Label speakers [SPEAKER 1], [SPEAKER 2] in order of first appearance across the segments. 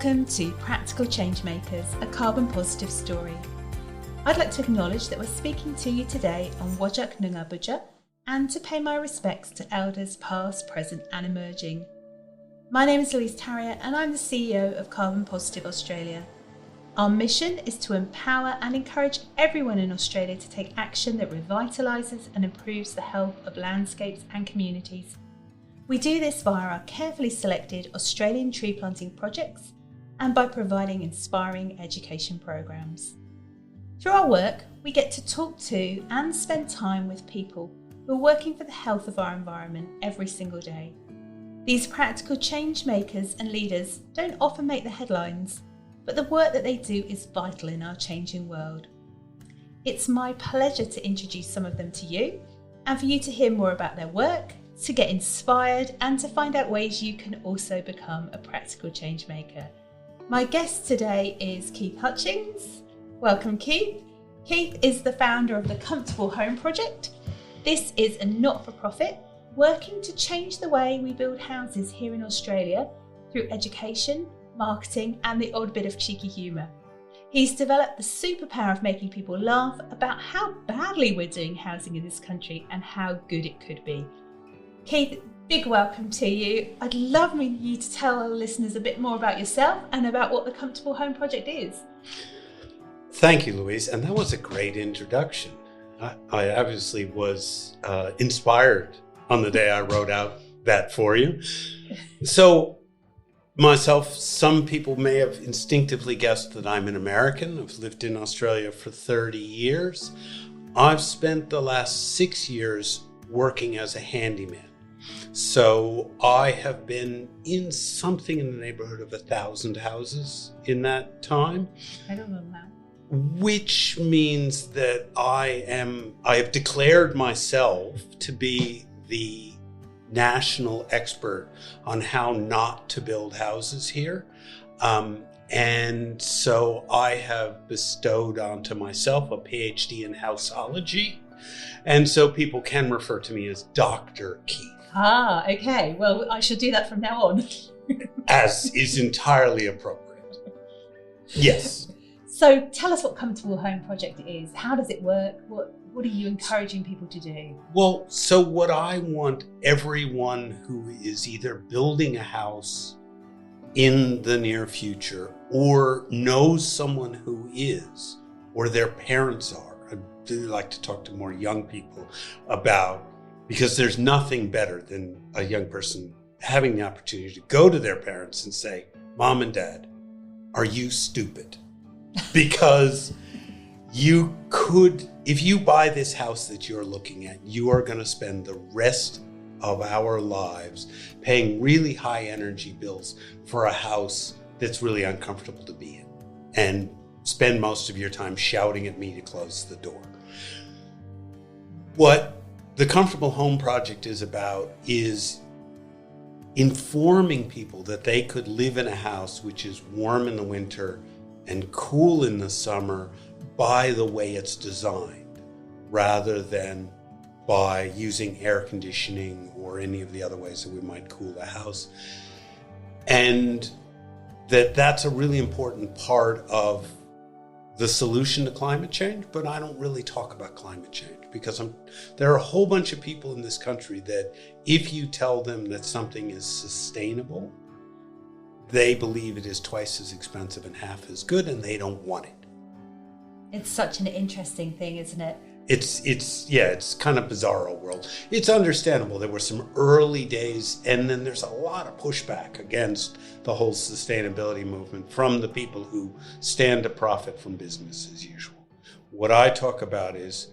[SPEAKER 1] Welcome to Practical Changemakers, a carbon positive story. I'd like to acknowledge that we're speaking to you today on Wajak Noongar Boodja and to pay my respects to elders past, present and emerging. My name is Louise and I'm the CEO of Carbon Positive Australia. Our mission is to empower and encourage everyone in Australia to take action that revitalises and improves the health of landscapes and communities. We do this via our carefully selected Australian tree planting projects and by providing inspiring education programs. Through our work, we get to talk to and spend time with people who are working for the health of our environment every single day. These practical change makers and leaders don't often make the headlines, but the work that they do is vital in our changing world. It's my pleasure to introduce some of them to you and for you to hear more about their work, to get inspired and to find out ways you can also become a practical change maker. My guest today is Keith Hutchings. Welcome, Keith. Keith is the founder of the Comfortable Home Project. This is a not-for-profit working to change the way we build houses here in Australia through education, marketing and the odd bit of cheeky humour. He's developed the superpower of making people laugh about how badly we're doing housing in this country and how good it could be. Keith, big welcome to you. I'd love you to tell our listeners a bit more about yourself and about what the Comfortable Home Project is.
[SPEAKER 2] Thank you, Louise. And that was a great introduction. I obviously was inspired on the day I wrote out that for you. So myself, some people may have instinctively guessed that I'm an American. I've lived in Australia for 30 years. I've spent the last 6 years working as a handyman. So I have been in something in the neighborhood of 1,000 houses in that time.
[SPEAKER 1] I don't know that.
[SPEAKER 2] Which means that I have declared myself to be the national expert on how not to build houses here. And so I have bestowed onto myself a PhD in houseology. And so people can refer to me as Dr. Keith.
[SPEAKER 1] Ah, okay. Well, I should do that from now on.
[SPEAKER 2] As is entirely appropriate. Yes.
[SPEAKER 1] So tell us what Comfortable Home Project is. How does it work? What are you encouraging people to do?
[SPEAKER 2] Well, so what I want everyone who is either building a house in the near future or knows someone who is, or their parents are. I do like to talk to more young people about, because there's nothing better than a young person having the opportunity to go to their parents and say, Mom and Dad, are you stupid? Because you could, if you buy this house that you're looking at, you are going to spend the rest of our lives paying really high energy bills for a house that's really uncomfortable to be in, and spend most of your time shouting at me to close the door. What the Comfortable Home Project is about is informing people that they could live in a house which is warm in the winter and cool in the summer by the way it's designed, rather than by using air conditioning or any of the other ways that we might cool a house. And that's a really important part of the solution to climate change, but I don't really talk about climate change because there are a whole bunch of people in this country that if you tell them that something is sustainable, they believe it is twice as expensive and half as good, and they don't want it.
[SPEAKER 1] It's such an interesting thing, isn't it?
[SPEAKER 2] It's kind of bizarro world. It's understandable. There were some early days, and then there's a lot of pushback against the whole sustainability movement from the people who stand to profit from business as usual. What I talk about is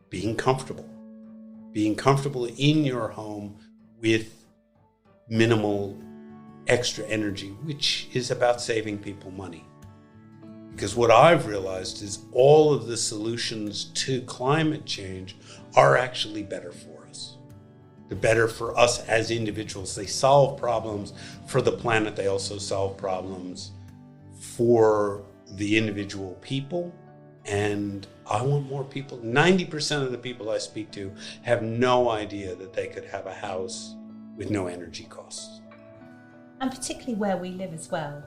[SPEAKER 2] being comfortable in your home with minimal extra energy, which is about saving people money. Because what I've realized is all of the solutions to climate change are actually better for us. They're better for us as individuals. They solve problems for the planet. They also solve problems for the individual people. And I want more people. 90% of the people I speak to have no idea that they could have a house with no energy costs.
[SPEAKER 1] And particularly where we live as well.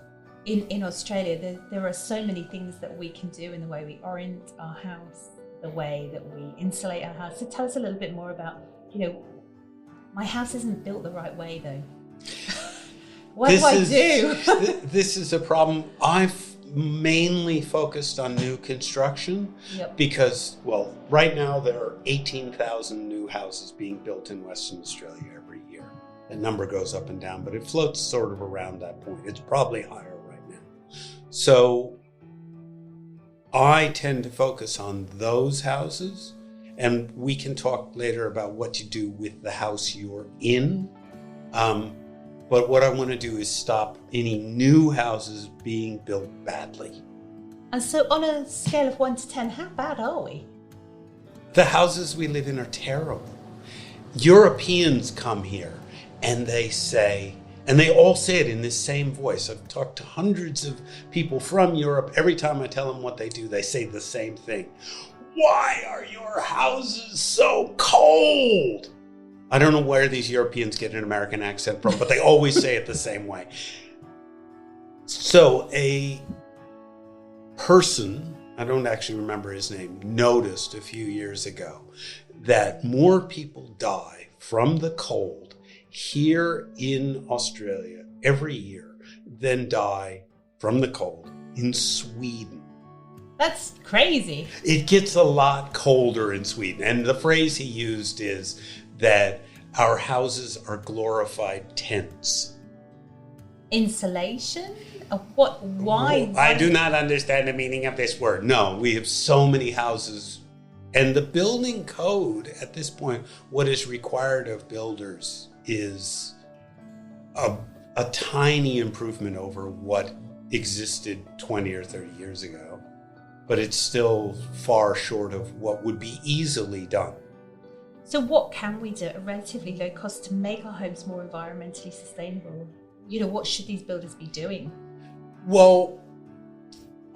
[SPEAKER 1] in Australia, there are so many things that we can do in the way we orient our house, the way that we insulate our house. So tell us a little bit more about, my house isn't built the right way though. What do I do?
[SPEAKER 2] This is a problem. I've mainly focused on new construction because, well, right now there are 18,000 new houses being built in Western Australia every year. That number goes up and down, but it floats sort of around that point. It's probably higher right now. So I tend to focus on those houses, and we can talk later about what you do with the house you're in. But what I want to do is stop any new houses being built badly.
[SPEAKER 1] And so on a scale of 1 to 10, how bad are we?
[SPEAKER 2] The houses we live in are terrible. Europeans come here and they say, and they all say it in this same voice. I've talked to hundreds of people from Europe. Every time I tell them what they do, they say the same thing. Why are your houses so cold? I don't know where these Europeans get an American accent from, but they always say it the same way. So a person, I don't actually remember his name, noticed a few years ago that more people die from the cold here in Australia every year than die from the cold in Sweden.
[SPEAKER 1] That's crazy.
[SPEAKER 2] It gets a lot colder in Sweden. And the phrase he used is that our houses are glorified tents.
[SPEAKER 1] Insulation? What? Why?
[SPEAKER 2] I do not understand the meaning of this word. No, we have so many houses. And the building code at this point, what is required of builders is a tiny improvement over what existed 20 or 30 years ago. But it's still far short of what would be easily done.
[SPEAKER 1] So what can we do at a relatively low cost to make our homes more environmentally sustainable? What should these builders be doing?
[SPEAKER 2] Well,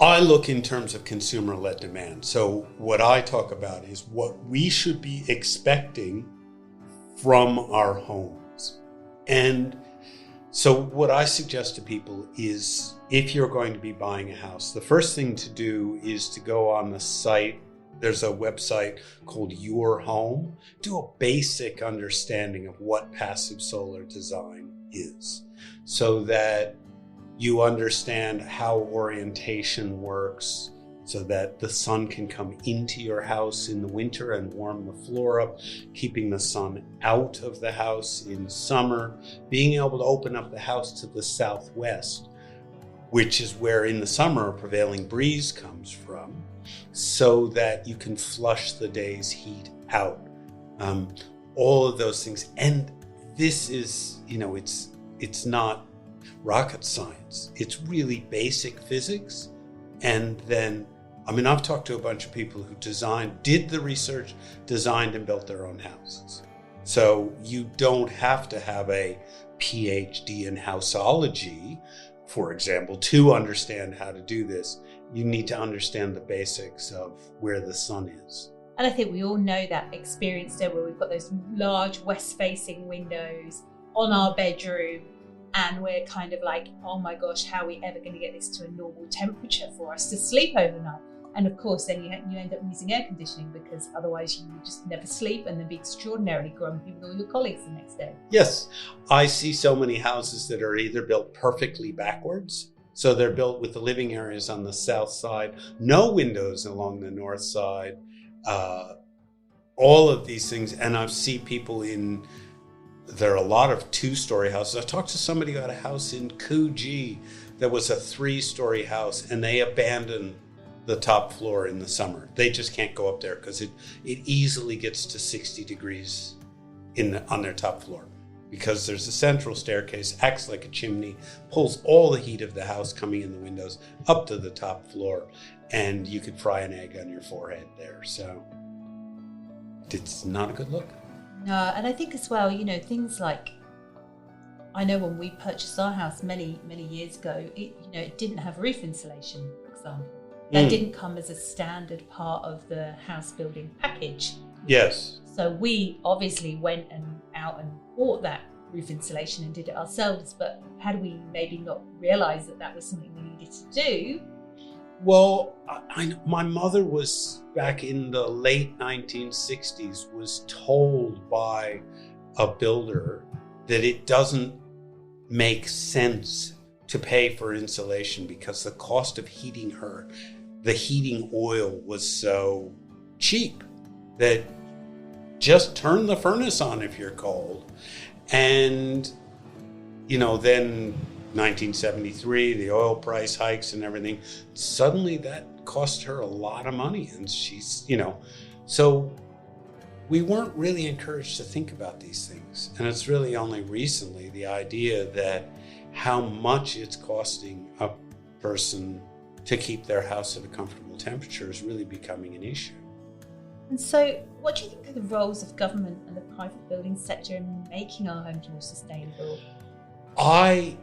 [SPEAKER 2] I look in terms of consumer-led demand. So what I talk about is what we should be expecting from our homes. And so what I suggest to people is if you're going to be buying a house, the first thing to do is to go on the site. There's a website called Your Home. Do a basic understanding of what passive solar design is so that you understand how orientation works, so that the sun can come into your house in the winter and warm the floor up, keeping the sun out of the house in summer, being able to open up the house to the southwest, which is where in the summer a prevailing breeze comes from, so that you can flush the day's heat out. All of those things. And this is, it's not rocket science. It's really basic physics. And then, I've talked to a bunch of people who did the research, designed and built their own houses. So you don't have to have a PhD in houseology, for example, to understand how to do this. You need to understand the basics of where the sun is.
[SPEAKER 1] And I think we all know that experience there where we've got those large west-facing windows on our bedroom and we're kind of like, oh my gosh, how are we ever going to get this to a normal temperature for us to sleep overnight? And of course, then you end up using air conditioning because otherwise you just never sleep and then be extraordinarily grumpy with all your colleagues the next day.
[SPEAKER 2] Yes, I see so many houses that are either built perfectly backwards. So they're built with the living areas on the south side, no windows along the north side, all of these things. And I've seen people there are a lot of 2-story houses. I talked to somebody who had a house in Coogee that was a 3-story house, and they abandoned the top floor in the summer. They just can't go up there because it easily gets to 60 degrees on their top floor, because there's a central staircase, acts like a chimney, pulls all the heat of the house coming in the windows up to the top floor, and you could fry an egg on your forehead there. So it's not a good look.
[SPEAKER 1] No, and I think as well, things like, I know when we purchased our house many, many years ago, it didn't have roof insulation, for example. That didn't come as a standard part of the house building package.
[SPEAKER 2] Yes.
[SPEAKER 1] So we obviously went out and bought that roof insulation and did it ourselves. But how do we maybe not realize that that was something we needed to do?
[SPEAKER 2] Well, my mother was, back in the late 1960s, was told by a builder that it doesn't make sense to pay for insulation because the cost of heating the heating oil was so cheap that just turn the furnace on if you're cold. And, then 1973, the oil price hikes and everything, suddenly that cost her a lot of money. And she's, so we weren't really encouraged to think about these things. And it's really only recently the idea that how much it's costing a person to keep their house at a comfortable temperature is really becoming an issue.
[SPEAKER 1] And so what do you think are the roles of government and the private building sector in making our homes more sustainable?
[SPEAKER 2] I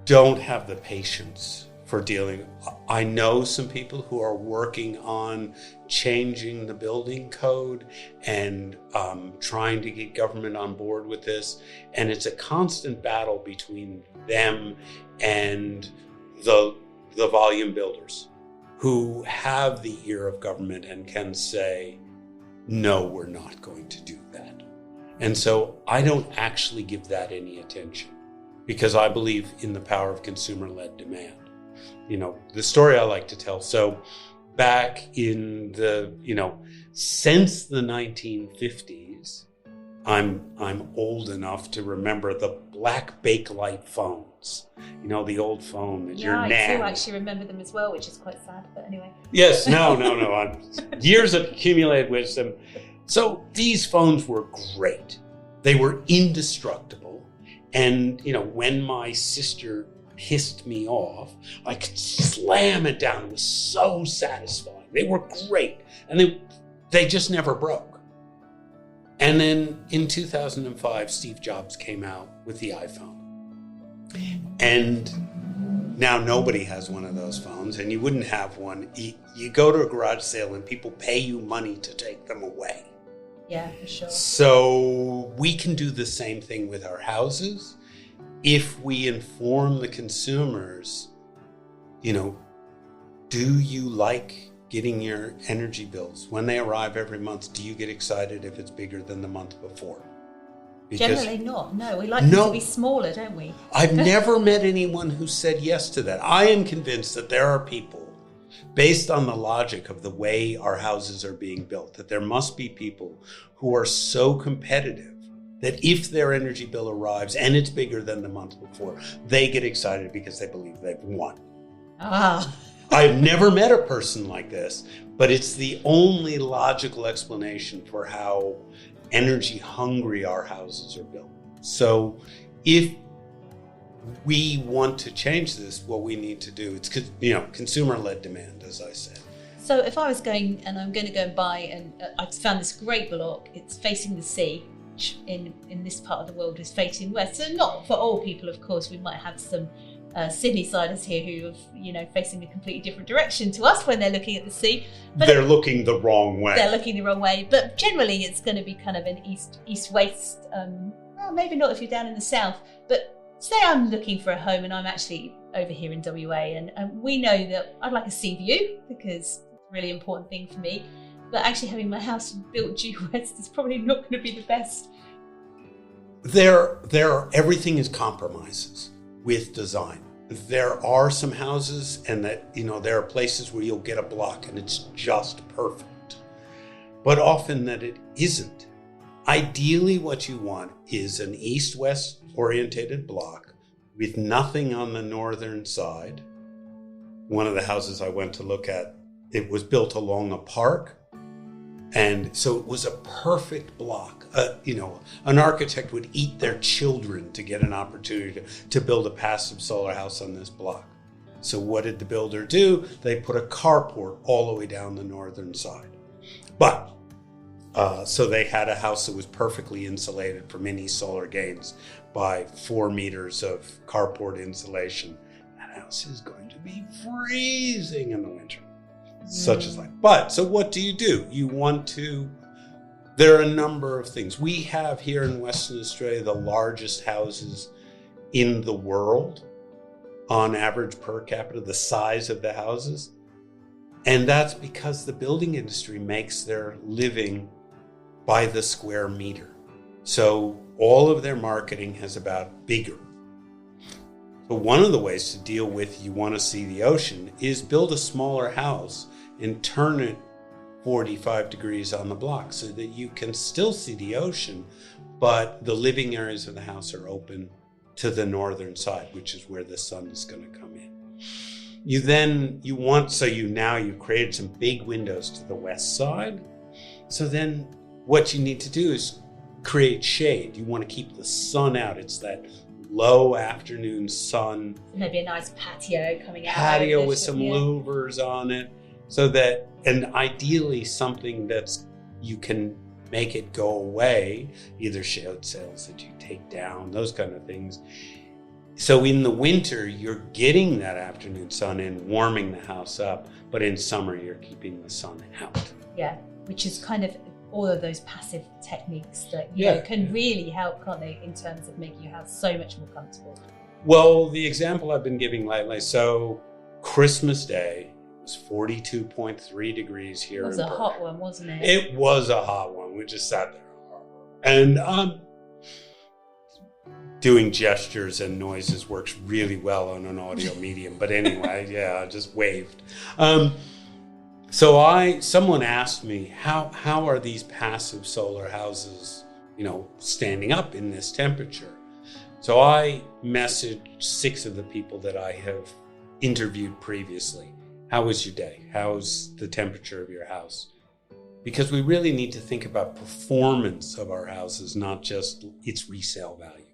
[SPEAKER 2] don't have the patience for dealing. I know some people who are working on changing the building code and trying to get government on board with this. And it's a constant battle between them and the volume builders who have the ear of government and can say, no, we're not going to do that. And so I don't actually give that any attention because I believe in the power of consumer-led demand. The story I like to tell. So back in since the 1950s, I'm old enough to remember the black Bakelite phones. The old phone that your nan.
[SPEAKER 1] Yeah, I do actually remember them as well, which is quite sad, but anyway.
[SPEAKER 2] Yes, no. Years of accumulated wisdom. So these phones were great. They were indestructible. And, when my sister pissed me off, I could slam it down. It was so satisfying. They were great. And they just never broke. And then in 2005, Steve Jobs came out with the iPhone. And now nobody has one of those phones, and you wouldn't have one. You go to a garage sale and people pay you money to take them away.
[SPEAKER 1] Yeah, for sure.
[SPEAKER 2] So we can do the same thing with our houses. If we inform the consumers, do you like getting your energy bills? When they arrive every month, do you get excited if it's bigger than the month before? Because
[SPEAKER 1] generally not. No, we like them to be smaller, don't we?
[SPEAKER 2] I've never met anyone who said yes to that. I am convinced that there are people, based on the logic of the way our houses are being built, that there must be people who are so competitive that if their energy bill arrives and it's bigger than the month before, they get excited because they believe they've won.
[SPEAKER 1] Ah.
[SPEAKER 2] I've never met a person like this, but it's the only logical explanation for how energy hungry our houses are built. So if we want to change this, what we need to do, it's consumer-led demand, as I said.
[SPEAKER 1] So if I was going and I'm going to go and buy, and I've found this great block, it's facing the sea, which in this part of the world is facing west. So not for all people, of course. We might have some Sydney-siders here who are, facing a completely different direction to us when they're looking at the sea. But
[SPEAKER 2] they're looking the wrong way.
[SPEAKER 1] They're looking the wrong way. But generally, it's going to be kind of an east-west. Well, maybe not if you're down in the south. But say I'm looking for a home and I'm actually over here in WA, and we know that I'd like a sea view because it's a really important thing for me. But actually having my house built due west is probably not going to be the best.
[SPEAKER 2] Everything is compromises with design. There are some houses and that, there are places where you'll get a block and it's just perfect. But often that it isn't. Ideally, what you want is an east-west orientated block with nothing on the northern side. One of the houses I went to look at, it was built along a park. And so it was a perfect block. An architect would eat their children to get an opportunity to build a passive solar house on this block. So what did the builder do? They put a carport all the way down the northern side. But, so they had a house that was perfectly insulated from any solar gains by 4 meters of carport insulation. That house is going to be freezing in the winter. Such as life. But, so what do? There are a number of things. We have here in Western Australia the largest houses in the world on average per capita, the size of the houses. And that's because the building industry makes their living by the square meter. So all of their marketing has about bigger. But one of the ways to deal with you want to see the ocean is build a smaller house and turn it 45 degrees on the block so that you can still see the ocean, but the living areas of the house are open to the northern side, which is where the sun is going to come in. You've created some big windows to the west side. So then what you need to do is create shade. You want to keep the sun out. It's that low afternoon sun.
[SPEAKER 1] Maybe a nice patio coming out.
[SPEAKER 2] Patio with some louvers on it. So that, and ideally something you can make it go away, either shade sails that you take down, those kind of things. So in the winter, you're getting that afternoon sun in, warming the house up, but in summer, you're keeping the sun out.
[SPEAKER 1] Yeah, which is kind of all of those passive techniques that can really help, can't they, in terms of making your house so much more comfortable.
[SPEAKER 2] Well, the example I've been giving lately, so Christmas Day was 42.3 degrees here in Perth. It was
[SPEAKER 1] a hot one, wasn't it?
[SPEAKER 2] It was a hot one. We just sat there. And doing gestures and noises works really well on an audio medium. But anyway, I just waved. Someone asked me, how are these passive solar houses, standing up in this temperature? So I messaged 6 of the people that I have interviewed previously. How was your day? How's the temperature of your house? Because we really need to think about performance of our houses, not just its resale value.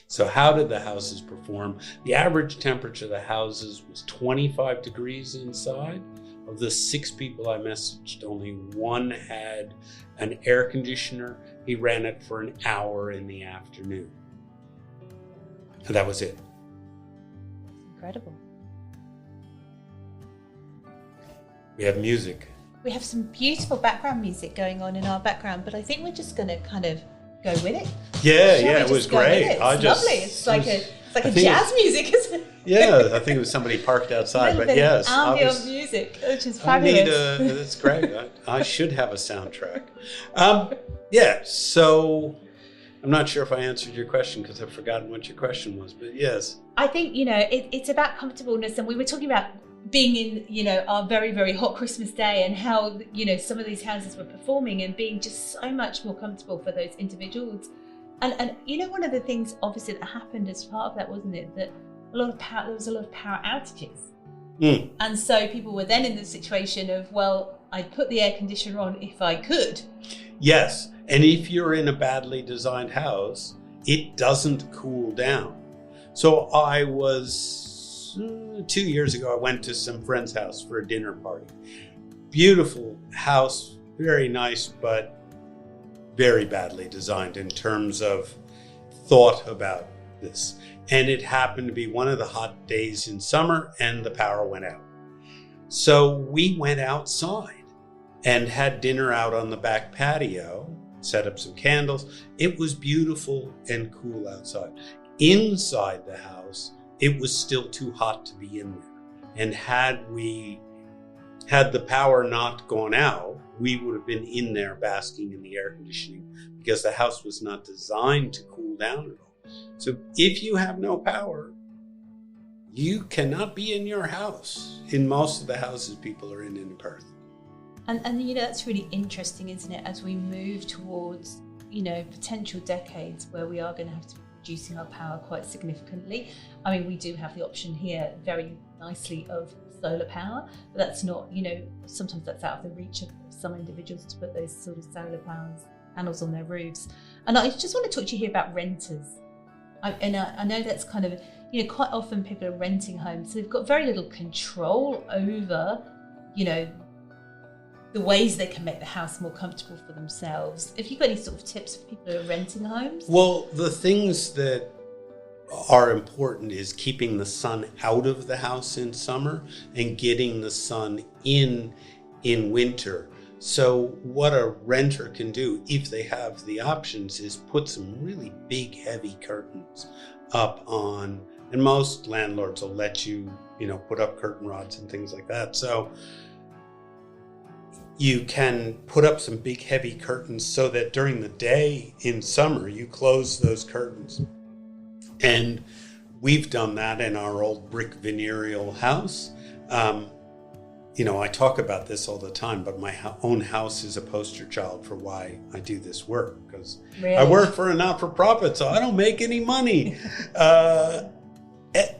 [SPEAKER 2] So how did the houses perform? The average temperature of the houses was 25 degrees inside. Of the 6 people I messaged, only one had an air conditioner. He ran it for an hour in the afternoon. And that was it.
[SPEAKER 1] Incredible.
[SPEAKER 2] We have music.
[SPEAKER 1] We have some beautiful background music going on in our background, but I think we're just going to kind of go with it.
[SPEAKER 2] Yeah, it was great.
[SPEAKER 1] It's lovely. It's like a jazz music, isn't it?
[SPEAKER 2] Yeah, I think it was somebody parked outside, but yes.
[SPEAKER 1] Ambient music, which is fabulous.
[SPEAKER 2] That's great. I should have a soundtrack. So I'm not sure if I answered your question because I've forgotten what your question was, but yes.
[SPEAKER 1] I think, it's about comfortableness, and we were talking about being in, our very, very hot Christmas day and how, some of these houses were performing and being just so much more comfortable for those individuals. And one of the things obviously that happened as part of that, wasn't it, that there was a lot of power outages. Mm. And so people were then in the situation of, well, I'd put the air conditioner on if I could.
[SPEAKER 2] Yes. And if you're in a badly designed house, it doesn't cool down. So I was 2 years ago, I went to some friend's house for a dinner party. Beautiful house, very nice, but very badly designed in terms of thought about this. And it happened to be one of the hot days in summer and the power went out. So we went outside and had dinner out on the back patio, set up some candles. It was beautiful and cool outside. Inside the house, it was still too hot to be in there. And had the power not gone out, we would have been in there basking in the air conditioning because the house was not designed to cool down at all. So if you have no power, you cannot be in your house in most of the houses people are in Perth.
[SPEAKER 1] And that's really interesting, isn't it, as we move towards, potential decades where we are going to have to be reducing our power quite significantly. I mean, we do have the option here very nicely of solar power, but that's not, sometimes that's out of the reach of some individuals to put those sort of solar panels on their roofs. And I just want to talk to you here about renters. I know that's kind of, quite often people are renting homes, so they've got very little control over, the ways they can make the house more comfortable for themselves. If you've got any sort of tips for people who are renting homes?
[SPEAKER 2] Well, the things that are important is keeping the sun out of the house in summer and getting the sun in winter. So what a renter can do, if they have the options, is put some really big, heavy curtains up on, and most landlords will let you, put up curtain rods and things like that. So you can put up some big heavy curtains so that during the day in summer, you close those curtains. And we've done that in our old brick venereal house. I talk about this all the time, but my own house is a poster child for why I do this work, because
[SPEAKER 1] really?
[SPEAKER 2] I work for a not-for-profit, so I don't make any money. And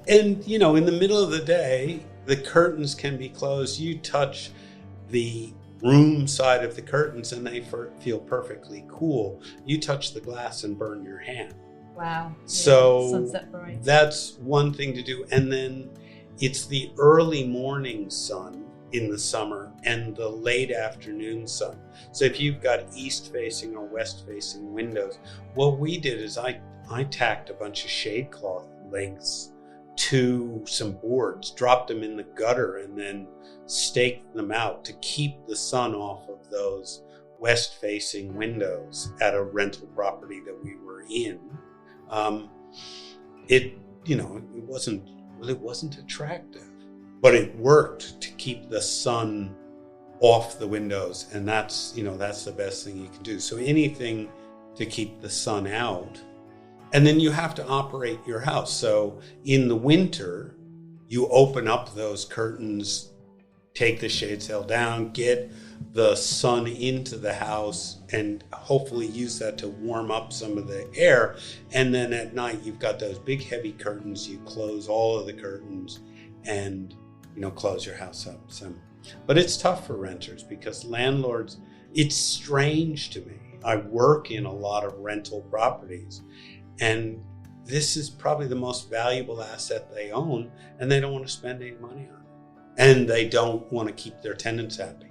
[SPEAKER 2] in the middle of the day, the curtains can be closed. You touch the room side of the curtains and they feel perfectly cool. You touch the glass and burn your hand.
[SPEAKER 1] Wow.
[SPEAKER 2] So
[SPEAKER 1] sunset bright.
[SPEAKER 2] That's one thing to do. And then it's the early morning sun in the summer and the late afternoon sun. So if you've got east facing or west facing windows, what we did is I tacked a bunch of shade cloth lengths to some boards, dropped them in the gutter, and then staked them out to keep the sun off of those west facing windows at a rental property that we were in. It wasn't attractive, but it worked to keep the sun off the windows, and that's the best thing you can do. So anything to keep the sun out. And then you have to operate your house. So in the winter, you open up those curtains, take the shade sail down, get the sun into the house, and hopefully use that to warm up some of the air. And then at night, you've got those big heavy curtains. You close all of the curtains and close your house up. But it's tough for renters because landlords, it's strange to me. I work in a lot of rental properties, and this is probably the most valuable asset they own, and they don't want to spend any money on it. And they don't want to keep their tenants happy.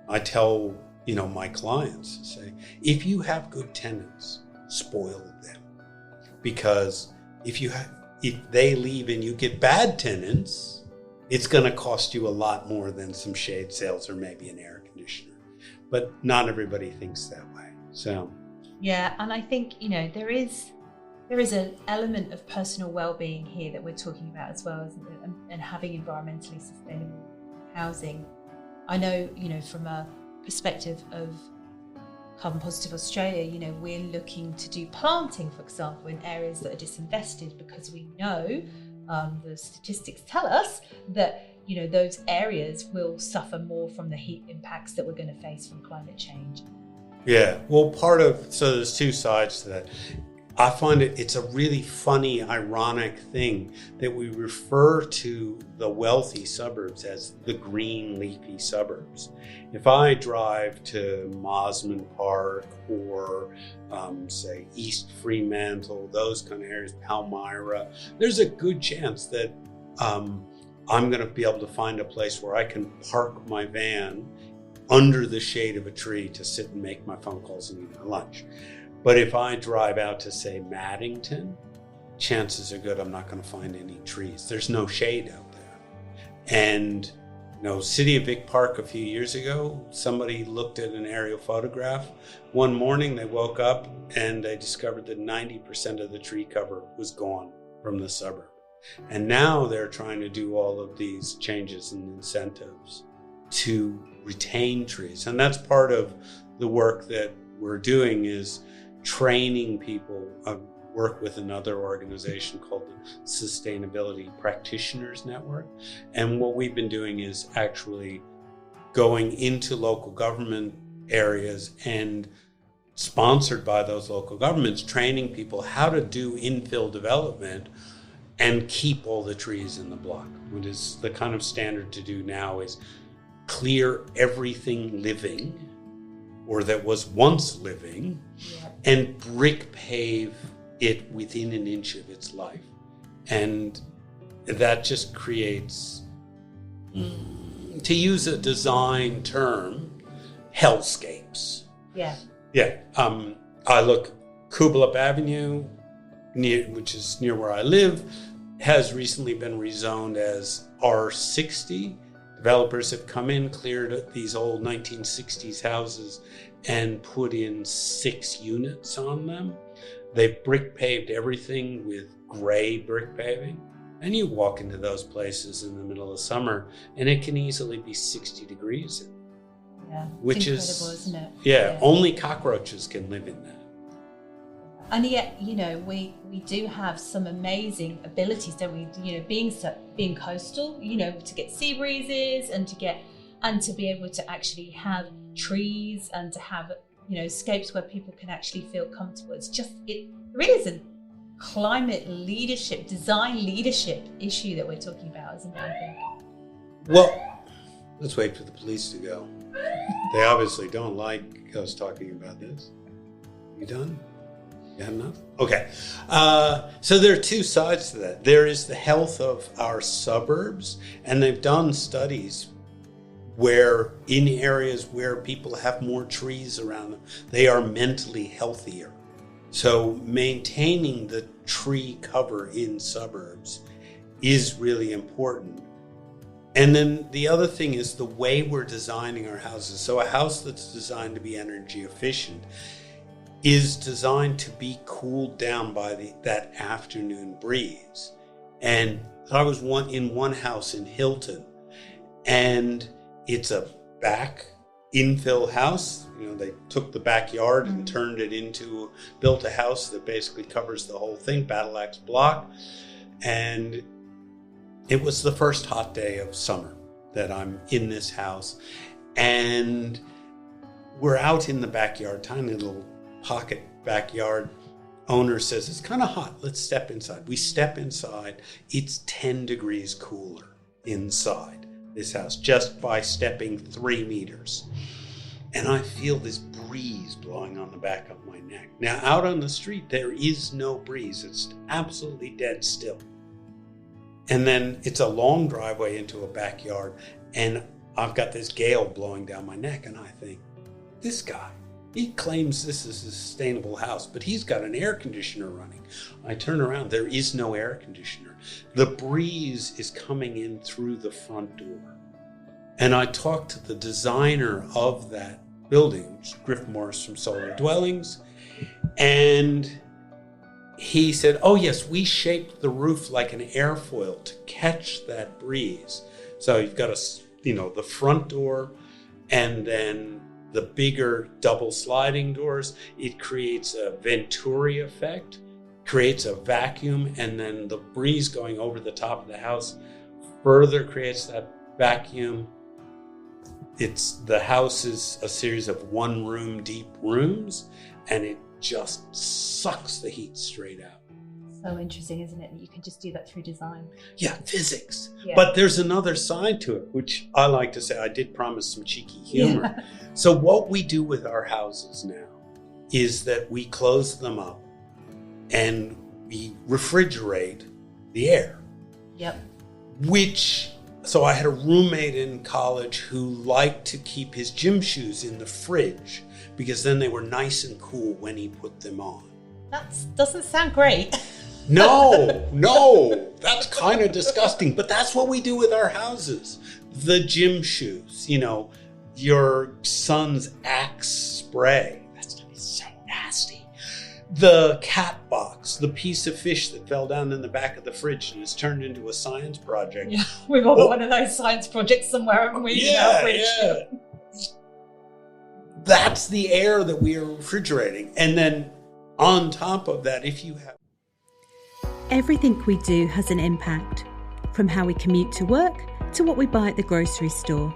[SPEAKER 2] I tell, my clients, say, if you have good tenants, spoil them. Because if they leave and you get bad tenants, it's going to cost you a lot more than some shade sails or maybe an air conditioner. But not everybody thinks that way. So
[SPEAKER 1] yeah, and I think there is an element of personal well-being here that we're talking about as well, isn't it? And having environmentally sustainable housing. I know, from a perspective of Carbon Positive Australia, we're looking to do planting, for example, in areas that are disinvested, because we know the statistics tell us that those areas will suffer more from the heat impacts that we're going to face from climate change.
[SPEAKER 2] Yeah, well, so there's two sides to that. I find it's a really funny, ironic thing that we refer to the wealthy suburbs as the green, leafy suburbs. If I drive to Mosman Park or, say, East Fremantle, those kind of areas, Palmyra, there's a good chance that I'm going to be able to find a place where I can park my van under the shade of a tree to sit and make my phone calls and eat my lunch. But if I drive out to, say, Maddington, chances are good I'm not going to find any trees. There's no shade out there. And, City of Vic Park a few years ago, somebody looked at an aerial photograph. One morning they woke up and they discovered that 90% of the tree cover was gone from the suburb. And now they're trying to do all of these changes and incentives to retain trees. And that's part of the work that we're doing, is training people. I work with another organization called the Sustainability Practitioners Network. And what we've been doing is actually going into local government areas and, sponsored by those local governments, training people how to do infill development and keep all the trees in the block. What is the kind of standard to do now is clear everything living, or that was once living, and brick pave it within an inch of its life. And that just creates, to use a design term, hellscapes.
[SPEAKER 1] Yeah.
[SPEAKER 2] Yeah. I look, Kublap Avenue, which is near where I live, has recently been rezoned as R60. Developers have come in, cleared these old 1960s houses and put in 6 units on them. They've brick paved everything with gray brick paving. And you walk into those places in the middle of summer and it can easily be 60 degrees.
[SPEAKER 1] Yeah,
[SPEAKER 2] which
[SPEAKER 1] incredible,
[SPEAKER 2] is,
[SPEAKER 1] isn't it?
[SPEAKER 2] Yeah, only cockroaches can live in that.
[SPEAKER 1] And yet, we do have some amazing abilities, don't we? Being coastal, to get sea breezes and to be able to actually have trees and to have, scapes where people can actually feel comfortable. It really is a climate leadership, design leadership issue that we're talking about, isn't it? I think.
[SPEAKER 2] Well, let's wait for the police to go. They obviously don't like us talking about this. You done? You had enough? Okay. So there are two sides to that. There is the health of our suburbs, and they've done studies where in areas where people have more trees around them, they are mentally healthier. So maintaining the tree cover in suburbs is really important. And then the other thing is the way we're designing our houses. So a house that's designed to be energy efficient is designed to be cooled down by that afternoon breeze. And I was in one house in Hilton, and it's a back infill house. They took the backyard and turned it built a house that basically covers the whole thing, battle axe block. And it was the first hot day of summer that I'm in this house. And we're out in the backyard, tiny little pocket backyard. Owner says, it's kind of hot. Let's step inside. We step inside. It's 10 degrees cooler inside this house just by stepping 3 meters. And I feel this breeze blowing on the back of my neck. Now, out on the street, there is no breeze. It's absolutely dead still. And then it's a long driveway into a backyard, and I've got this gale blowing down my neck, and I think, this guy, he claims this is a sustainable house, but he's got an air conditioner running. I turn around, there is no air conditioner. The breeze is coming in through the front door. And I talked to the designer of that building, Griff Morris from Solar Dwellings, and he said, oh yes, we shaped the roof like an airfoil to catch that breeze. So you've got the front door and then the bigger double sliding doors. It creates a Venturi effect, creates a vacuum, and then the breeze going over the top of the house further creates that vacuum. The house is a series of 1-room deep rooms, and it just sucks the heat straight out.
[SPEAKER 1] So interesting, isn't it? That you can just do that through design.
[SPEAKER 2] Yeah, physics.
[SPEAKER 1] Yeah.
[SPEAKER 2] But there's another side to it, which I like to say, I did promise some cheeky humor. Yeah. So what we do with our houses now is that we close them up and we refrigerate the air.
[SPEAKER 1] Yep.
[SPEAKER 2] So I had a roommate in college who liked to keep his gym shoes in the fridge because then they were nice and cool when he put them on.
[SPEAKER 1] That doesn't sound great.
[SPEAKER 2] No, that's kind of disgusting, but that's what we do with our houses. The gym shoes, your son's Axe spray, that's going to be so nasty. The cat box, the piece of fish that fell down in the back of the fridge and is turned into a science project.
[SPEAKER 1] Yeah, we've all got one of those science projects somewhere, haven't we?
[SPEAKER 2] Yeah. That's the air that we are refrigerating. And then on top of that, if you have...
[SPEAKER 3] Everything we do has an impact, from how we commute to work to what we buy at the grocery store.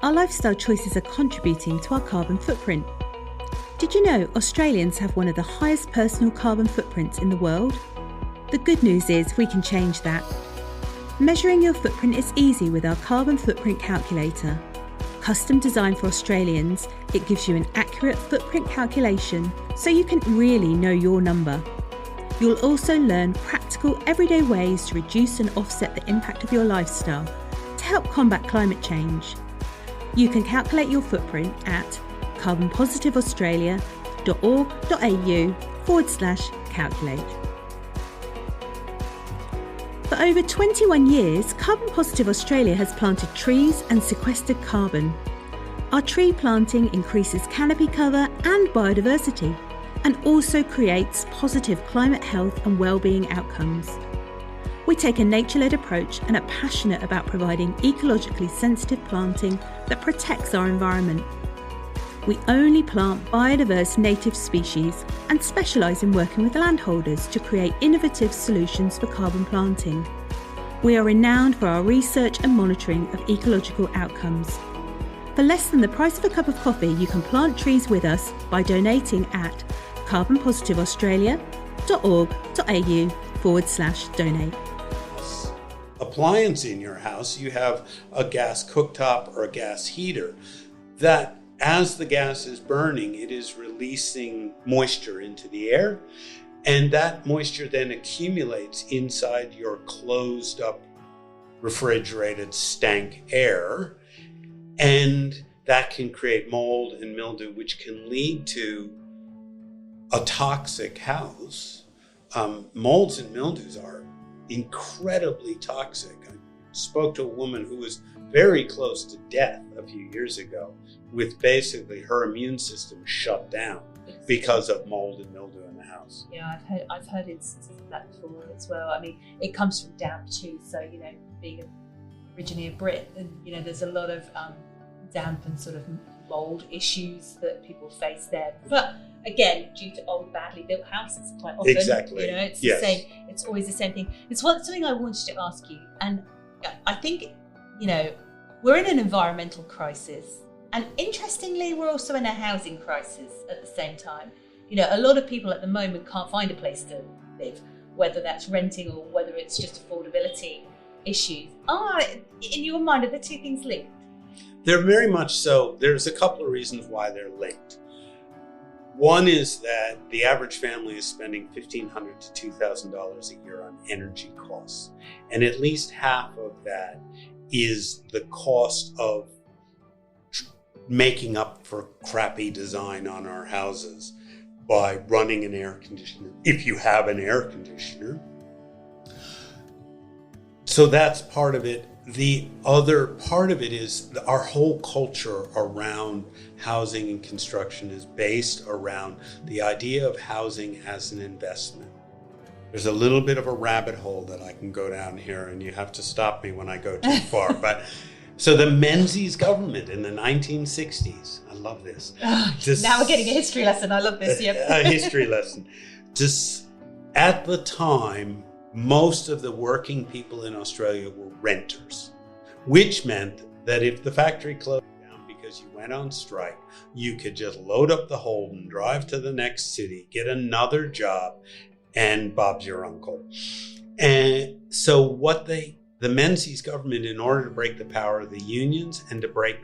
[SPEAKER 3] Our lifestyle choices are contributing to our carbon footprint. Did you know Australians have one of the highest personal carbon footprints in the world? The good news is we can change that. Measuring your footprint is easy with our carbon footprint calculator. Custom designed for Australians, it gives you an accurate footprint calculation so you can really know your number. You'll also learn practical everyday ways to reduce and offset the impact of your lifestyle to help combat climate change. You can calculate your footprint at carbonpositiveaustralia.org.au/calculate. For over 21 years, Carbon Positive Australia has planted trees and sequestered carbon. Our tree planting increases canopy cover and biodiversity, and also creates positive climate health and well-being outcomes. We take a nature-led approach and are passionate about providing ecologically sensitive planting that protects our environment. We only plant biodiverse native species and specialise in working with landholders to create innovative solutions for carbon planting. We are renowned for our research and monitoring of ecological outcomes. For less than the price of a cup of coffee, you can plant trees with us by donating at carbonpositiveaustralia.org.au/donate.
[SPEAKER 2] Appliance in your house, you have a gas cooktop or a gas heater that, as the gas is burning, it is releasing moisture into the air, and that moisture then accumulates inside your closed up refrigerated stank air, and that can create mold and mildew, which can lead to a toxic house. Molds and mildews are incredibly toxic. I spoke to a woman who was very close to death a few years ago with basically her immune system shut down because of mold and mildew in the house.
[SPEAKER 1] Yeah, I've heard instances of that before as well. I mean, it comes from damp too. So, being originally a Brit, and there's a lot of damp and sort of mold issues that people face there. But again, due to old, badly built houses, quite often,
[SPEAKER 2] exactly.
[SPEAKER 1] It's
[SPEAKER 2] yes.
[SPEAKER 1] the same. It's always the same thing. It's something I wanted to ask you, and I think we're in an environmental crisis, and interestingly, we're also in a housing crisis at the same time. A lot of people at the moment can't find a place to live, whether that's renting or whether it's just affordability issues. In your mind, are the two things linked?
[SPEAKER 2] They're very much so. There's a couple of reasons why they're linked. One is that the average family is spending $1,500 to $2,000 a year on energy costs. And at least half of that is the cost of making up for crappy design on our houses by running an air conditioner, if you have an air conditioner. So that's part of it. The other part of it is our whole culture around housing and construction is based around the idea of housing as an investment. There's a little bit of a rabbit hole that I can go down here, and you have to stop me when I go too far. But so the Menzies government in the 1960s, I love this.
[SPEAKER 1] Now we're getting a history lesson. I love this. Yep.
[SPEAKER 2] A history lesson. At the time, most of the working people in Australia were renters, which meant that if the factory closed down because you went on strike, you could just load up the Holden, drive to the next city, get another job, and Bob's your uncle. And so what the Menzies government, in order to break the power of the unions and to break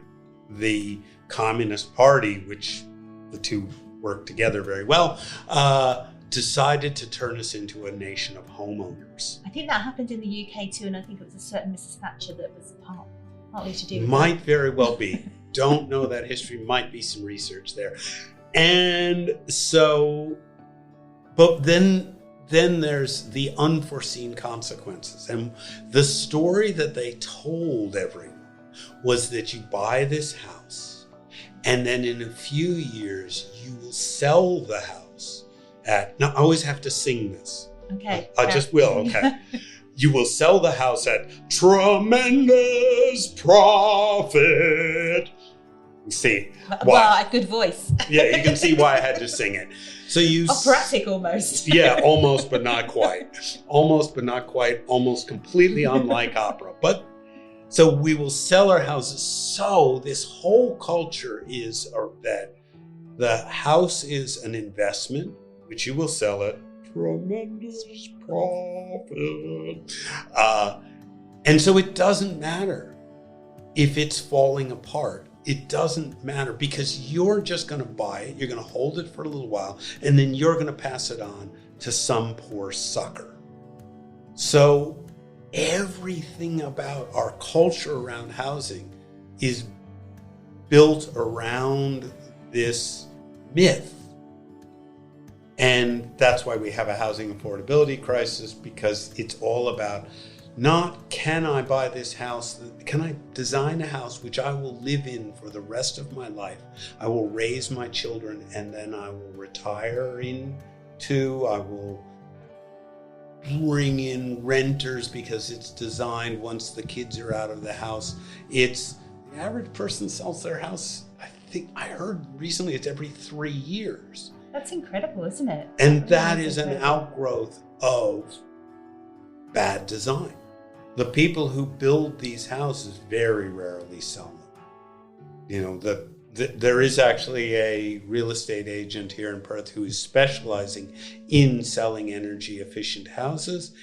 [SPEAKER 2] the Communist Party, which the two work together very well, decided to turn us into a nation of homeowners.
[SPEAKER 1] I think that happened in the UK too, and I think it was a certain Mrs. Thatcher that was partly to do with
[SPEAKER 2] Might very well be. Don't know that history. Might be some research there. And so, but then there's the unforeseen consequences. And the story that they told everyone was that you buy this house, and then in a few years, you will sell the house. Now, I always have to sing this.
[SPEAKER 1] Okay.
[SPEAKER 2] I just will, okay. You will sell the house at tremendous profit. You see.
[SPEAKER 1] Well, a good voice.
[SPEAKER 2] Yeah, you can see why I had to sing it. So
[SPEAKER 1] operatic almost.
[SPEAKER 2] Yeah, almost, but not quite. Almost, but not quite. Almost completely unlike opera. But so we will sell our houses. So this whole culture is that the house is an investment, which you will sell at tremendous profit. And so it doesn't matter if it's falling apart. It doesn't matter because you're just going to buy it. You're going to hold it for a little while, and then you're going to pass it on to some poor sucker. So everything about our culture around housing is built around this myth. And that's why we have a housing affordability crisis, because it's all about Not, can I buy this house? Can I design a house which I will live in for the rest of my life? I will raise my children and then I will retire into, I will bring in renters because it's designed once the kids are out of the house. It's, the average person sells their house, I think I heard recently, it's every 3 years.
[SPEAKER 1] That's incredible, isn't it?
[SPEAKER 2] And that is an outgrowth of bad design. The people who build these houses very rarely sell them. There is actually a real estate agent here in Perth who is specializing in selling energy efficient houses.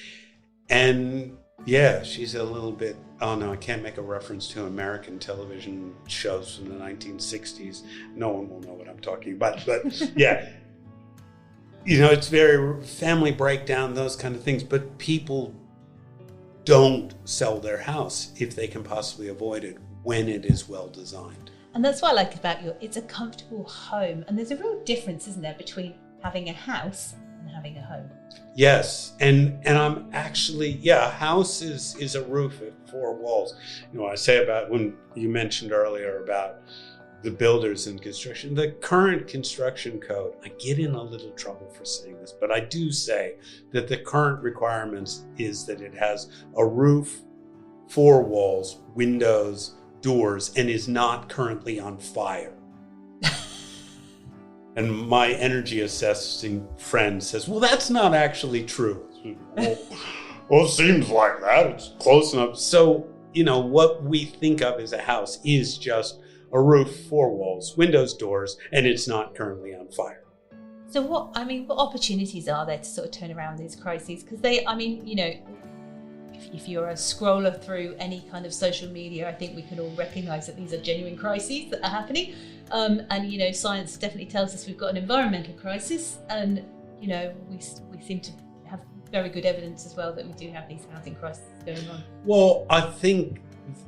[SPEAKER 2] And yeah, she's a little bit, oh no, I can't make a reference to American television shows from the 1960s. No one will know what I'm talking about, but yeah. It's very family breakdown, those kind of things, but people don't sell their house if they can possibly avoid it when it is well designed.
[SPEAKER 1] And that's what I like about it's a comfortable home. And there's a real difference, isn't there, between having a house and having a home?
[SPEAKER 2] Yes. And I'm actually, a house is a roof at 4 walls. I say about when you mentioned earlier about the builders and construction, the current construction code, I get in a little trouble for saying this, but I do say that the current requirements is that it has a roof, 4 walls, windows, doors, and is not currently on fire. And my energy assessing friend says, well, that's not actually true. Well, it seems like that. It's close enough. So, what we think of as a house is just a roof, 4 walls, windows, doors, and it's not currently on fire.
[SPEAKER 1] So what opportunities are there to sort of turn around these crises? Because if you're a scroller through any kind of social media, I think we can all recognise that these are genuine crises that are happening. And science definitely tells us we've got an environmental crisis, and we seem to have very good evidence as well that we do have these housing crises going on.
[SPEAKER 2] Well, I think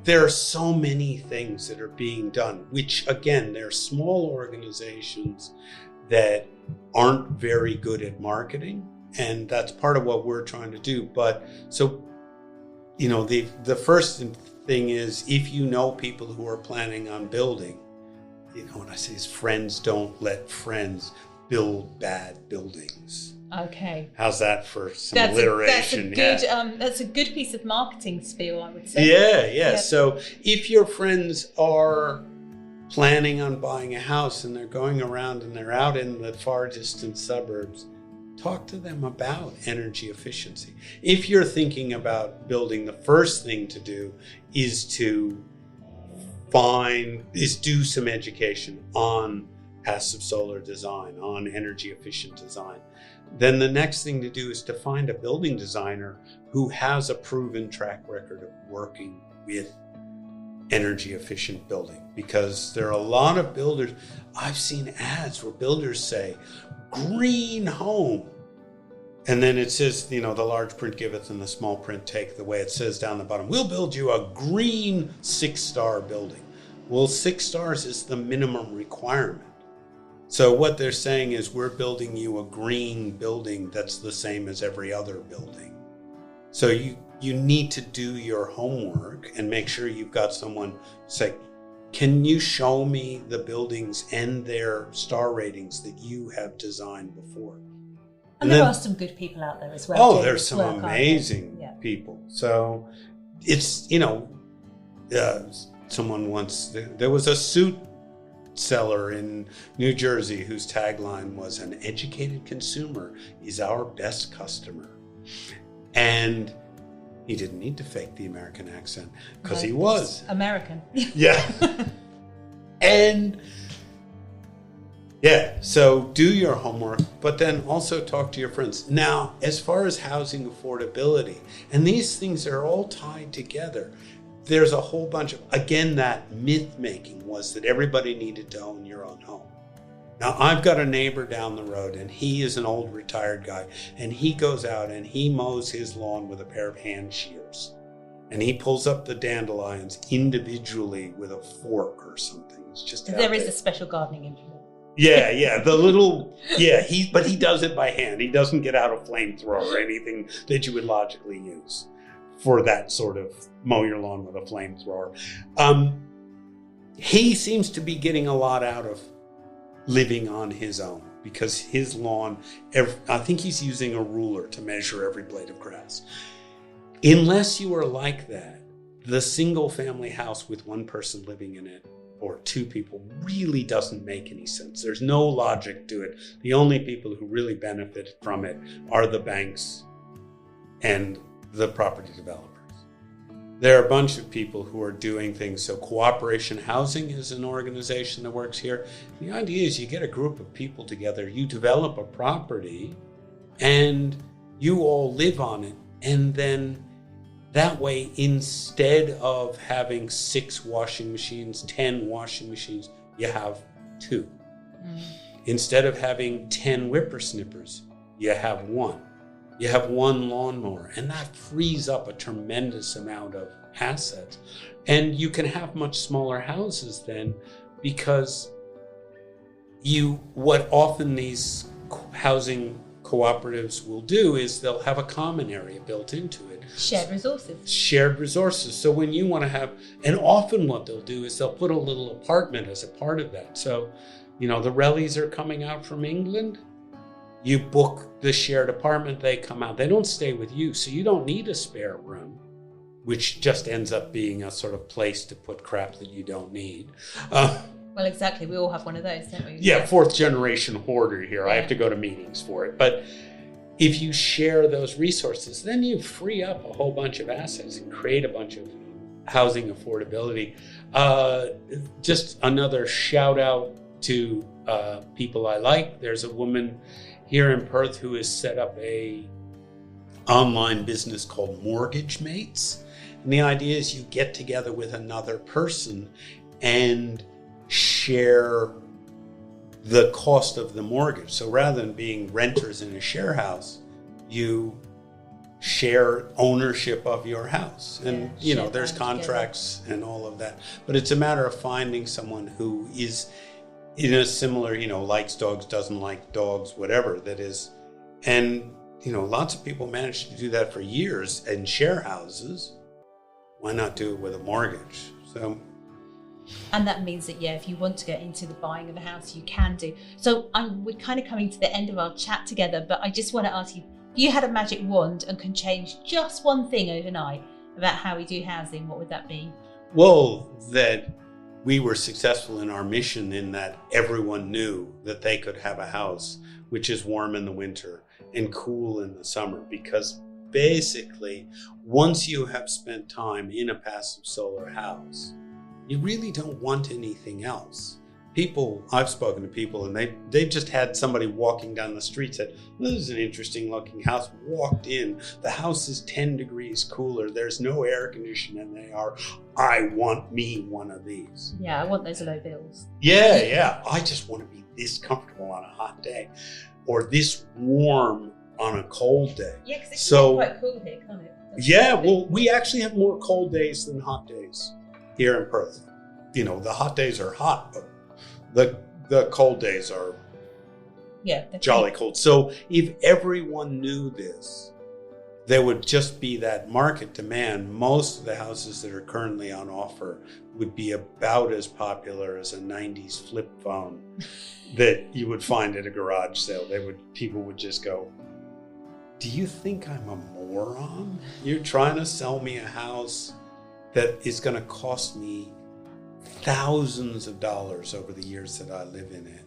[SPEAKER 2] there are so many things that are being done, which again, they're small organizations that aren't very good at marketing. And that's part of what we're trying to do. But so, the first thing is, if you know people who are planning on building, what I say is friends don't let friends build bad buildings.
[SPEAKER 1] Okay.
[SPEAKER 2] How's that for some alliteration?
[SPEAKER 1] That's a good piece of marketing spiel, I would say.
[SPEAKER 2] Yeah. So if your friends are planning on buying a house and they're going around and they're out in the far distant suburbs, talk to them about energy efficiency. If you're thinking about building, the first thing to do is to do some education on passive solar design, on energy efficient design. Then the next thing to do is to find a building designer who has a proven track record of working with energy efficient building, because there are a lot of builders. I've seen ads where builders say green home, and then it says, the large print giveth and the small print take, the way it says down the bottom, we'll build you a green 6-star building. Well, 6 stars is the minimum requirement. So what they're saying is, we're building you a green building that's the same as every other building. So you need to do your homework and make sure you've got someone say, can you show me the buildings and their star ratings that you have designed before?
[SPEAKER 1] And there are some good people out there as well.
[SPEAKER 2] Oh, there's some amazing people. So it's, someone once, there was a suit seller in New Jersey whose tagline was, an educated consumer is our best customer. And he didn't need to fake the American accent because he was
[SPEAKER 1] American.
[SPEAKER 2] Yeah. And so do your homework, but then also talk to your friends. Now, as far as housing affordability, and these things are all tied together, there's a whole bunch of, again, that myth making was that everybody needed to own your own home. Now, I've got a neighbor down the road, and he is an old retired guy, and he goes out and he mows his lawn with a pair of hand shears. And he pulls up the dandelions individually with a fork or something. It's just
[SPEAKER 1] there is a special gardening implement.
[SPEAKER 2] Yeah, but he does it by hand. He doesn't get out a flamethrower or anything that you would logically use for that sort of mow your lawn with a flamethrower. He seems to be getting a lot out of living on his own, because his lawn, I think he's using a ruler to measure every blade of grass. Unless you are like that, the single family house with one person living in it or two people really doesn't make any sense. There's no logic to it. The only people who really benefit from it are the banks and the property developers. There are a bunch of people who are doing things. So Cooperation Housing is an organization that works here. The idea is you get a group of people together, you develop a property, and you all live on it. And then that way, instead of having 6 washing machines, 10 washing machines, you have 2. Instead of having 10 whippersnippers, you have 1. You have 1 lawnmower, and that frees up a tremendous amount of assets. And you can have much smaller houses then, because what often these housing cooperatives will do is they'll have a common area built into it.
[SPEAKER 1] Shared resources. So when you want to have, and often what they'll do is they'll put a little apartment as a part of that. So, the Rellies are coming out from England. You book the shared apartment, they come out. They don't stay with you, so you don't need a spare room, which just ends up being a sort of place to put crap that you don't need. Well, exactly. We all have one of those, don't we?
[SPEAKER 2] Yeah, 4th generation hoarder here. Yeah. I have to go to meetings for it. But if you share those resources, then you free up a whole bunch of assets and create a bunch of housing affordability. Just another shout out to people I like. There's a woman here in Perth who has set up a online business called Mortgage Mates. And the idea is you get together with another person and share the cost of the mortgage. So rather than being renters in a share house, you share ownership of your house. And, there's contracts together and all of that. But it's a matter of finding someone who is in a similar, likes dogs, doesn't like dogs, whatever that is. And, lots of people manage to do that for years in share houses. Why not do it with a mortgage? So,
[SPEAKER 1] and that means that, if you want to get into the buying of a house, you can do. So we're kind of coming to the end of our chat together, but I just want to ask you, if you had a magic wand and can change just one thing overnight about how we do housing, what would that be?
[SPEAKER 2] Well, that we were successful in our mission in that everyone knew that they could have a house which is warm in the winter and cool in the summer, because basically once you have spent time in a passive solar house, you really don't want anything else. I've spoken to people and they've just had somebody walking down the street said, this is an interesting looking house. Walked in, the house is 10 degrees cooler. There's no air conditioning. And I want me one of these.
[SPEAKER 1] Yeah, I want those low bills.
[SPEAKER 2] Yeah. I just want to be this comfortable on a hot day or this warm on a cold day.
[SPEAKER 1] Yeah, because it's quite cool here, can't it?
[SPEAKER 2] Well, we actually have more cold days than hot days here in Perth. The hot days are hot, but the cold days are jolly cold. So if everyone knew this, there would just be that market demand. Most of the houses that are currently on offer would be about as popular as a 90s flip phone that you would find at a garage sale. People would just go, do you think I'm a moron? You're trying to sell me a house that is going to cost me thousands of dollars over the years that I live in it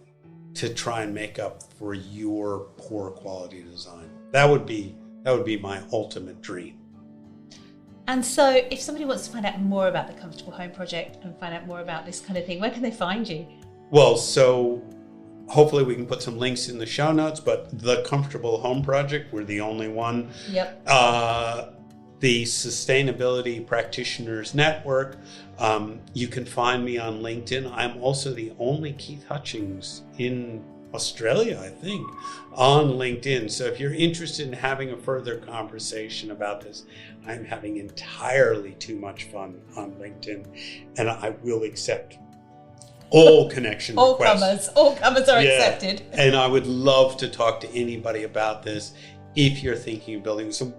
[SPEAKER 2] to try and make up for your poor quality design. That would be my ultimate dream.
[SPEAKER 1] And so if somebody wants to find out more about the Comfortable Home Project and find out more about this kind of thing, where can they find you?
[SPEAKER 2] Well, so hopefully we can put some links in the show notes, but the Comfortable Home Project, we're the only one.
[SPEAKER 1] Yep.
[SPEAKER 2] The Sustainability Practitioners Network. You can find me on LinkedIn. I'm also the only Keith Hutchings in Australia, I think, on LinkedIn. So if you're interested in having a further conversation about this, I'm having entirely too much fun on LinkedIn, and I will accept all connection requests.
[SPEAKER 1] All comers are accepted.
[SPEAKER 2] And I would love to talk to anybody about this if you're thinking of building. So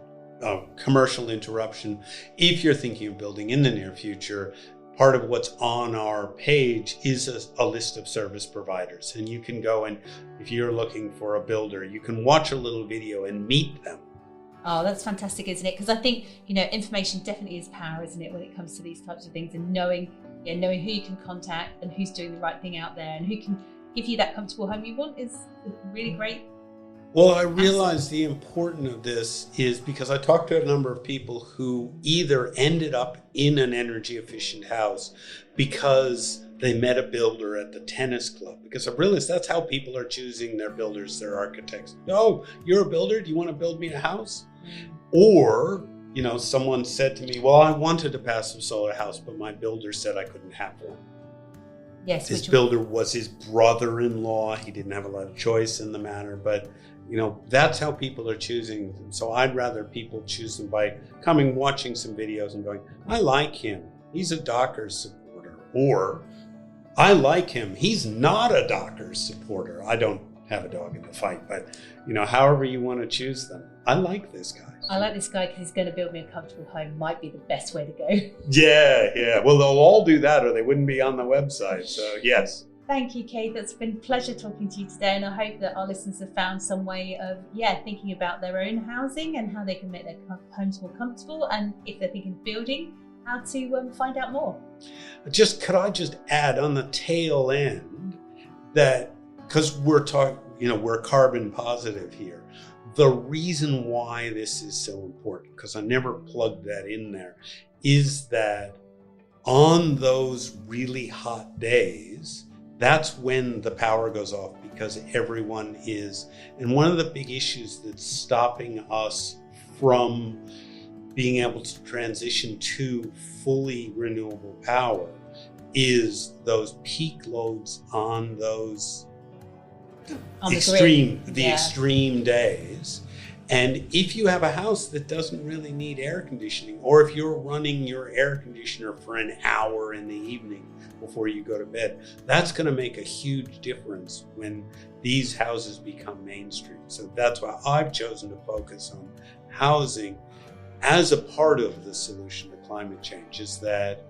[SPEAKER 2] commercial interruption. If you're thinking of building in the near future, part of what's on our page is a list of service providers. And you can go and, if you're looking for a builder, you can watch a little video and meet them.
[SPEAKER 1] Oh, that's fantastic, isn't it? Because I think, information definitely is power, isn't it, when it comes to these types of things, and knowing who you can contact and who's doing the right thing out there and who can give you that comfortable home you want is really great.
[SPEAKER 2] Well, I realize the importance of this is because I talked to a number of people who either ended up in an energy efficient house because they met a builder at the tennis club. Because I realize that's how people are choosing their builders, their architects. Oh, you're a builder? Do you want to build me a house? Or, someone said to me, well, I wanted a passive solar house, but my builder said I couldn't have one.
[SPEAKER 1] Yes.
[SPEAKER 2] His builder was his brother-in-law. He didn't have a lot of choice in the matter, but that's how people are choosing. So I'd rather people choose them by coming, watching some videos and going, I like him. He's a Dockers supporter. Or I like him. He's not a Dockers supporter. I don't have a dog in the fight, but however you want to choose them. I like this guy.
[SPEAKER 1] I like this guy because he's going to build me a comfortable home. Might be the best way to go.
[SPEAKER 2] Yeah. Well, they'll all do that or they wouldn't be on the website. So yes.
[SPEAKER 1] Thank you, Keith. It's been a pleasure talking to you today, and I hope that our listeners have found some way of, thinking about their own housing and how they can make their homes more comfortable, and if they're thinking of building, how to find out more.
[SPEAKER 2] Could I just add on the tail end that, because we're talking, we're carbon positive here. The reason why this is so important, because I never plugged that in there, is that on those really hot days, that's when the power goes off because everyone is. And one of the big issues that's stopping us from being able to transition to fully renewable power is those peak loads on those extreme days. And if you have a house that doesn't really need air conditioning, or if you're running your air conditioner for an hour in the evening before you go to bed, that's going to make a huge difference when these houses become mainstream. So that's why I've chosen to focus on housing as a part of the solution to climate change, is that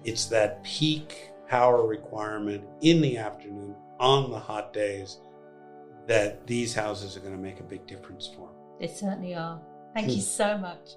[SPEAKER 2] it's that peak power requirement in the afternoon on the hot days that these houses are going to make a big difference for.
[SPEAKER 1] They certainly are. Thank you so much.